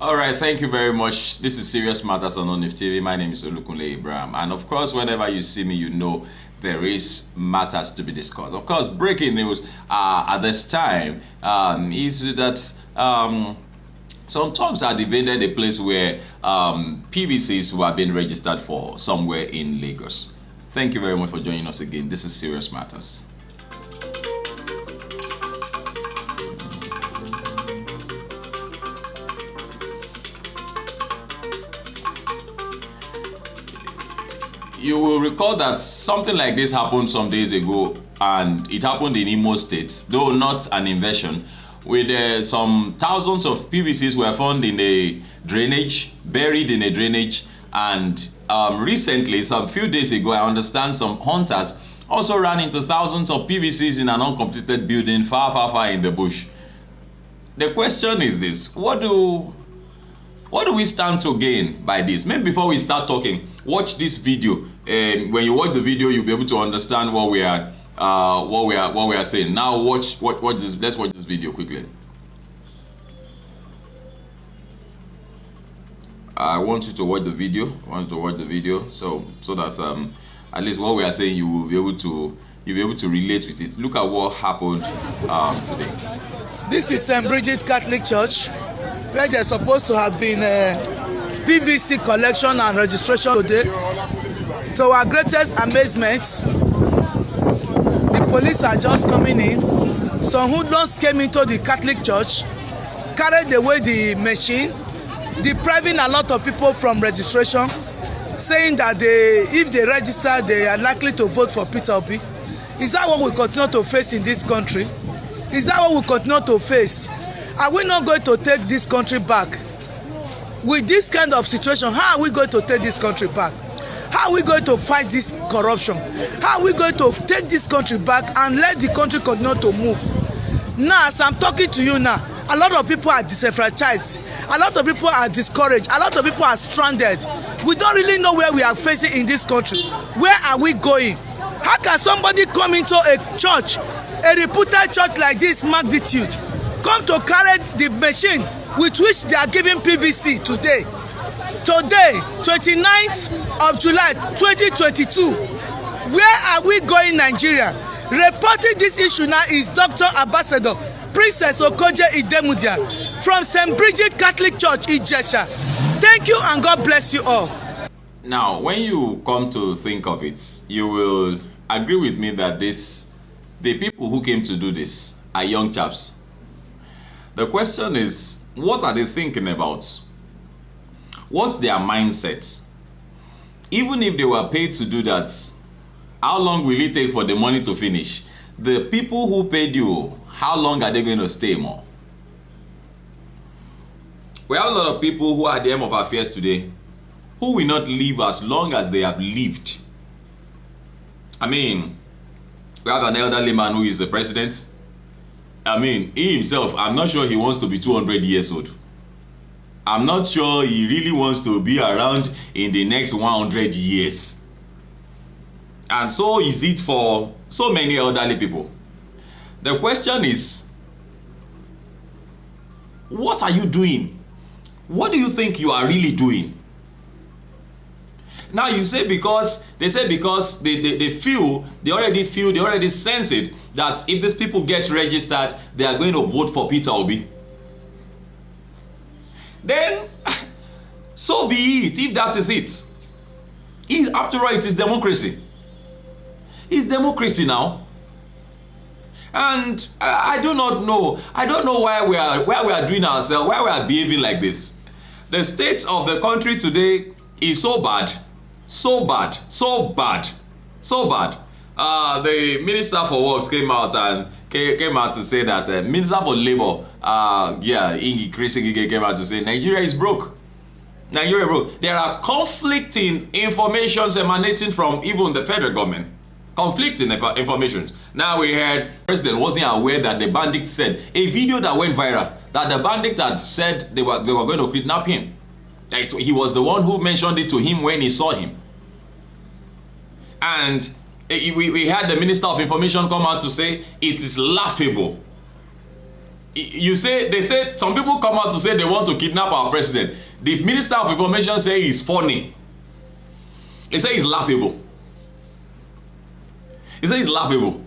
All right, thank you very much. This is Serious Matters on ONIF TV. My name is Olukunle Ibrahim. And of course, whenever you see me, you know there is matters to be discussed. Of course, breaking news at this time is that some talks had invaded a place where PVCs were being registered for somewhere in Lagos. Thank you very much for joining us again. This is Serious Matters. You will recall that something like this happened some days ago, and it happened in Imo State, though not an invasion, with some thousands of PVCs were found in a drainage, buried in a drainage, and recently, some few days ago, I understand some hunters also ran into thousands of PVCs in an uncompleted building far in the bush. The question is this: what do we stand to gain by this? Maybe before we start talking, watch this video. And when you watch the video, you'll be able to understand what we are saying. Now watch this. Let's watch this video quickly. I want you to watch the video. So that at least what we are saying, you'll be able to relate with it. Look at what happened today. This is St. Bridget Catholic Church, where there's supposed to have been PVC collection and registration today. To our greatest amazement, the police are just coming in. Some hoodlums came into the Catholic Church, carried away the machine, depriving a lot of people from registration, saying that if they register, they are likely to vote for Peter Obi. Is that what we continue to face in this country? Is that what we continue to face? Are we not going to take this country back? With this kind of situation, how are we going to take this country back? How are we going to fight this corruption? How are we going to take this country back and let the country continue to move? Now, as I'm talking to you now, a lot of people are disenfranchised. A lot of people are discouraged. A lot of people are stranded. We don't really know where we are facing in this country. Where are we going? How can somebody come into a church, a reputed church like this magnitude, come to carry the machine with which they are giving PVC today? Today, 29th of July 2022. Where are we going, Nigeria? Reporting this issue now is Dr. Ambassador Princess Okoje Idemudia from St. Bridget Catholic Church, Ijesha. Thank you and God bless you all. Now, when you come to think of it, you will agree with me that the people who came to do this are young chaps. The question is, what are they thinking about? What's their mindset? Even if they were paid to do that, how long will it take for the money to finish? The people who paid you, how long are they going to stay more? We have a lot of people who are at the end of affairs today who will not live as long as they have lived. I mean, we have an elderly man who is the president. I mean, he himself, I'm not sure he wants to be 200 years old. I'm not sure he really wants to be around in the next 100 years. And so is it for so many elderly people. The question is, what are you doing? What do you think you are really doing? Now you say because they already sense it, that if these people get registered, they are going to vote for Peter Obi. Then, so be it, if that is it. After all, it is democracy. It's democracy now. And I do not know. I don't know why we are doing ourselves, why we are behaving like this. The state of the country today is so bad. The Minister for Works came out to say that Minister for Labor, Chris Ngige came out to say Nigeria is broke. Nigeria broke. There are conflicting informations emanating from even the federal government. Conflicting informations. Now we heard the president wasn't aware that the bandits said a video that went viral that the bandits had said they were going to kidnap him. He was the one who mentioned it to him when he saw him. And we had the Minister of Information come out to say it is laughable. you say, they say, some people come out to say they want to kidnap our president. The Minister of Information say he's funny. He say he's laughable. He say he's laughable.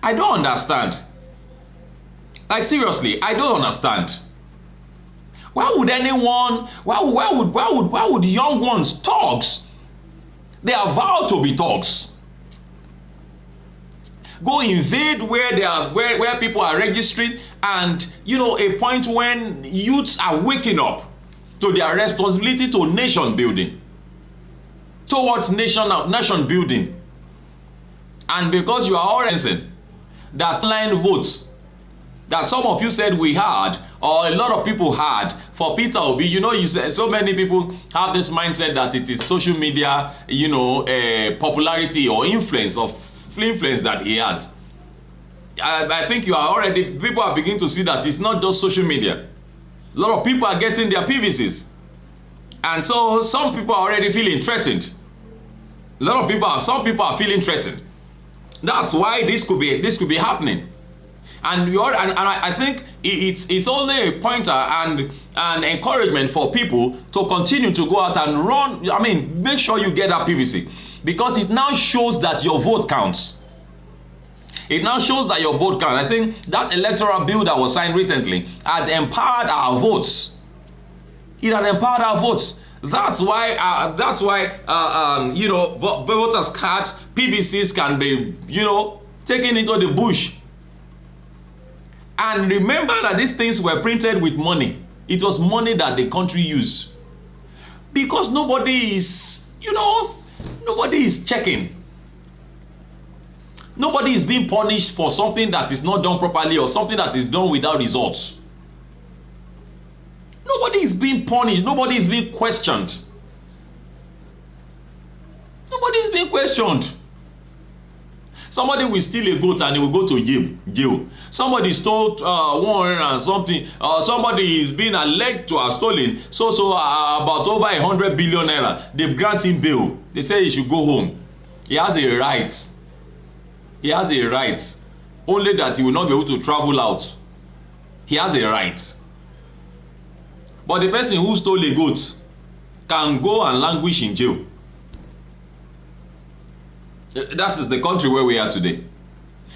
I don't understand. Like, seriously, I don't understand. Why would anyone, why would young ones, thugs, they are vowed to be thugs, go invade where they are, where people are registering, and you know, a point when youths are waking up to their responsibility to nation building, towards nation building. And because you are already saying that online votes that some of you said we had, or a lot of people had, for Peter Obi, you know, you said so many people have this mindset that it is social media, you know, popularity or influence that he has. I think you are already, people are beginning to see that it's not just social media. A lot of people are getting their PVCs, and so some people are already feeling threatened. Some people are feeling threatened. That's why this could be happening. And I think it's only a pointer and an encouragement for people to continue to go out and run. I mean, make sure you get that PVC, because it now shows that your vote counts. It now shows that your vote counts. I think that electoral bill that was signed recently had empowered our votes. It had empowered our votes. That's why you know, voters' cards, PVCs can be, you know, taken into the bush. And remember that these things were printed with money. It was money that the country used. Because nobody is, you know, nobody is checking. Nobody is being punished for something that is not done properly or something that is done without results. Nobody is being punished. Nobody is being questioned. Nobody is being questioned. Somebody will steal a goat and he will go to jail. Somebody stole 100 and something. Somebody is being alleged to have stolen about over 100 billion naira. They've granted him bail. They say he should go home. He has a right. He has a right. Only that he will not be able to travel out. He has a right. But the person who stole a goat can go and languish in jail. That is the country where we are today.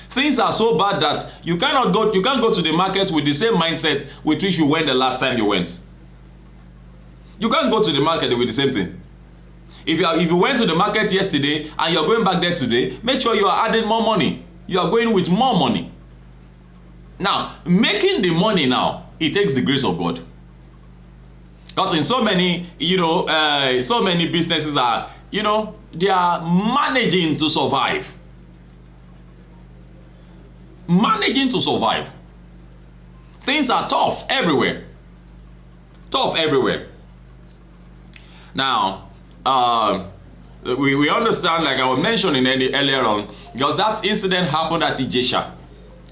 Things are so bad that you can't go to the market with the same mindset with which you went the last time you went. You can't go to the market with the same thing. If you went to the market yesterday and you're going back there today, make sure you are adding more money. You are going with more money. Now, making the money now, it takes the grace of God. Because in so many, you know, so many businesses are, you know, they are managing to survive. Managing to survive. Things are tough everywhere. Tough everywhere. Now, we understand, like I was mentioning earlier on, because that incident happened at Ijesha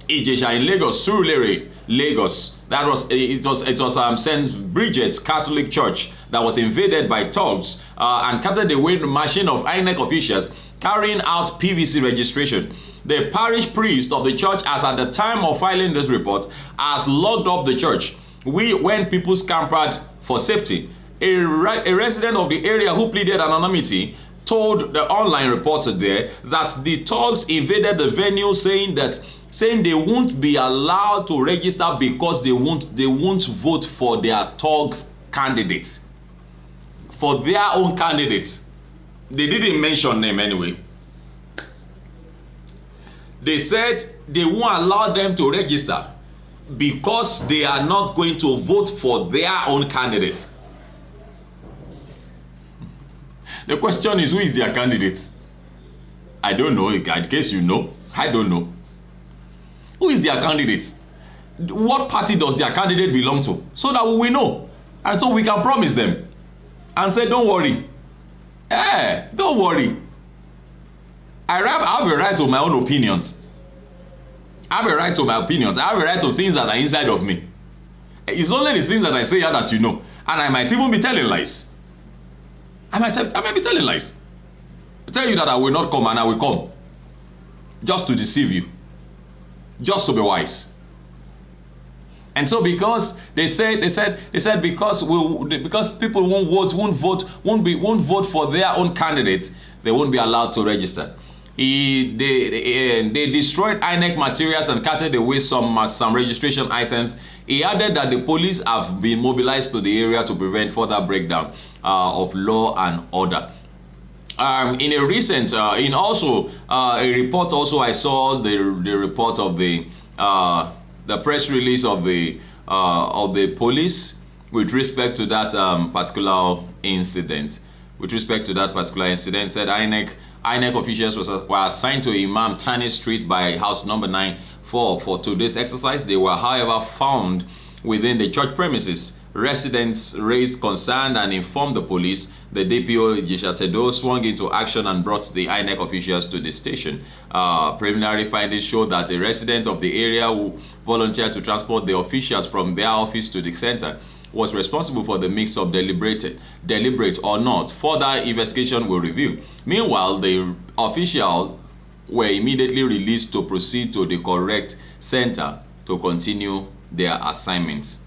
in Lagos, Surulere, Lagos. It was St. Bridget's Catholic Church that was invaded by thugs and carted away the machine of INEC officials carrying out PVC registration. The parish priest of the church, as at the time of filing this report, has locked up the church. When people scampered for safety, a resident of the area who pleaded anonymity told the online reporter there that the thugs invaded the venue, saying they won't be allowed to register because they won't vote for their thugs candidates, for their own candidates. They didn't mention name anyway. They said they won't allow them to register because they are not going to vote for their own candidates. The question is, who is their candidate? I don't know. In case you know, I don't know. Who is their candidate? What party does their candidate belong to? So that we know. And so we can promise them and say, don't worry. Don't worry. I have a right to my own opinions. I have a right to my opinions. I have a right to things that are inside of me. It's only the things that I say here that you know. And I might even be telling lies. I might be telling lies. I tell you that I will not come, and I will come. Just to deceive you. Just to be wise. And so because they said because people won't vote for their own candidates, they won't be allowed to register. They destroyed INEC materials and carted away some registration items. He added that the police have been mobilized to the area to prevent further breakdown of law and order. In a recent, in also a report, also I saw the report of the press release of the police with respect to that particular incident. With respect to that particular incident, said INEC officials were assigned to Imam Tani Street by house number 9 for today's exercise. They were, however, found within the church premises. Residents raised concern and informed the police. The DPO Jeshatedo swung into action and brought the INEC officials to the station. Preliminary findings show that a resident of the area who volunteered to transport the officials from their office to the center was responsible for the mix of deliberate or not. Further investigation will reveal. Meanwhile, the officials were immediately released to proceed to the correct center to continue their assignments.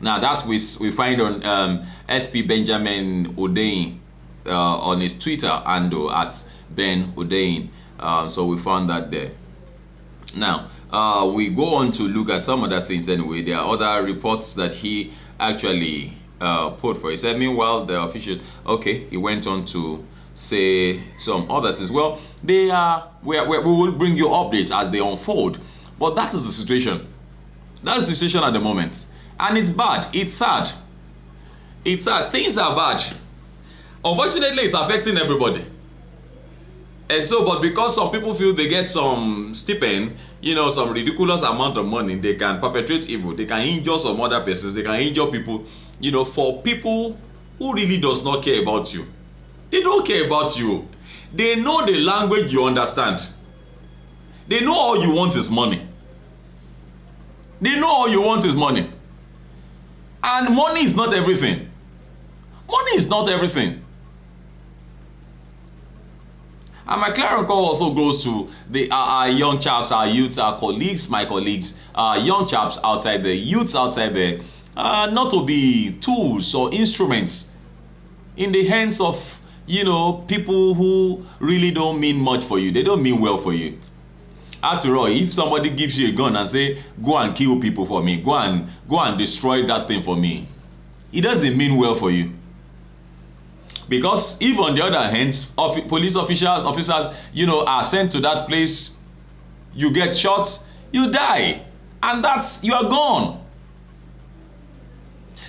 Now that we find on SP Benjamin Odeyin on his Twitter handle at Ben Odeyin. So we found that there. Now we go on to look at some other things anyway. There are other reports that he actually put for. He said, meanwhile, the official, okay, he went on to say some others as well. They are, we will bring you updates as they unfold. But that is the situation. That's the situation at the moment. And it's bad. It's sad. It's sad. Things are bad. Unfortunately, it's affecting everybody. And so, but because some people feel they get some stipend, you know, some ridiculous amount of money, they can perpetrate evil. They can injure some other persons. They can injure people, you know, for people who really does not care about you. They don't care about you. They know the language you understand. They know all you want is money. They know all you want is money. And money is not everything. Money is not everything. And my clarion call also goes to the our young chaps, our youths, our colleagues, my colleagues, young chaps outside there, youths outside there, not to be tools or instruments in the hands of, you know, people who really don't mean much for you. They don't mean well for you. After all, if somebody gives you a gun and say, go and kill people for me, go and destroy that thing for me, it doesn't mean well for you. Because if on the other hand, police officers, you know, are sent to that place, you get shot, you die, and you are gone.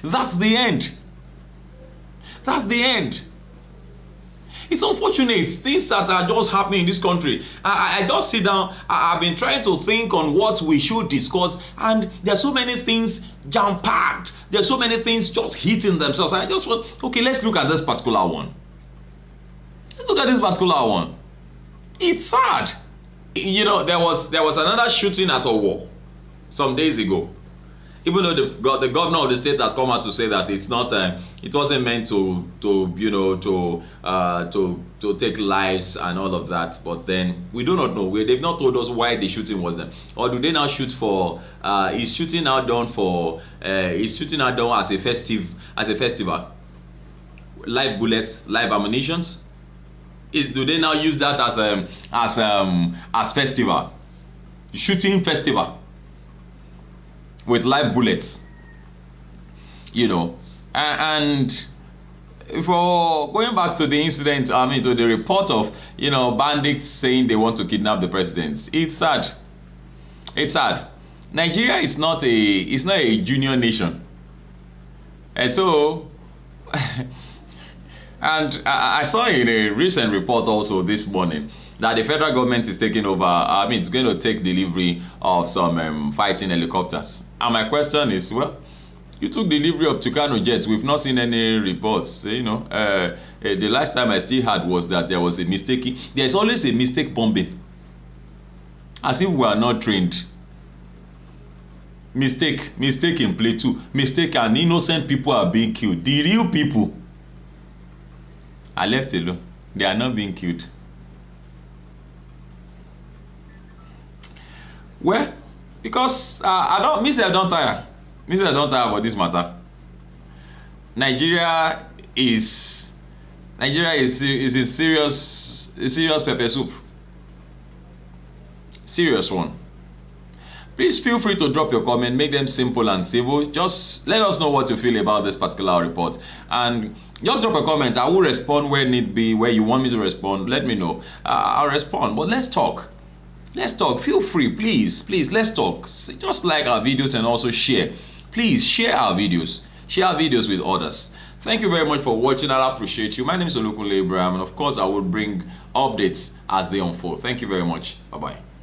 That's the end. That's the end. It's unfortunate, things that are just happening in this country. I just sit down, I've been trying to think on what we should discuss, and there's so many things jam-packed. There's so many things just hitting themselves. I just want, okay, let's look at this particular one. Let's look at this particular one. It's sad. You know, there was another shooting at Owo some days ago. Even though the governor of the state has come out to say that it's not, it wasn't meant to you know, to take lives and all of that, but then we do not know. They've not told us why the shooting was done, or do they now shoot for? Is shooting now done for? Is shooting now done as a festival? Live bullets, live ammunitions. Do they now use that as festival? Shooting festival with live bullets, you know. And for going back to the incident, I mean, to the report of, you know, bandits saying they want to kidnap the president, it's sad. It's sad. Nigeria is not a junior nation, and so and I saw in a recent report also this morning that the federal government is taking over. I mean, it's going to take delivery of some fighting helicopters. And my question is, well, you took delivery of Tucano jets. We've not seen any reports. You know, the last time I still had was that there was a mistake. There's always a mistake bombing, as if we are not trained. Mistake in play too. Mistake, and innocent people are being killed. The real people are left alone. They are not being killed. Well, Because I don't tire. I don't tire about this matter. Nigeria is a serious pepper soup. Serious one. Please feel free to drop your comment, make them simple and civil. Just let us know what you feel about this particular report. And just drop a comment. I will respond where need be, where you want me to respond. Let me know. I'll respond. But let's talk. Let's talk. Feel free, please, let's talk. Just like our videos and also share. Please share our videos. Share our videos with others. Thank you very much for watching. I appreciate you. My name is Olukunle Abraham, and of course I will bring updates as they unfold. Thank you very much. Bye-bye.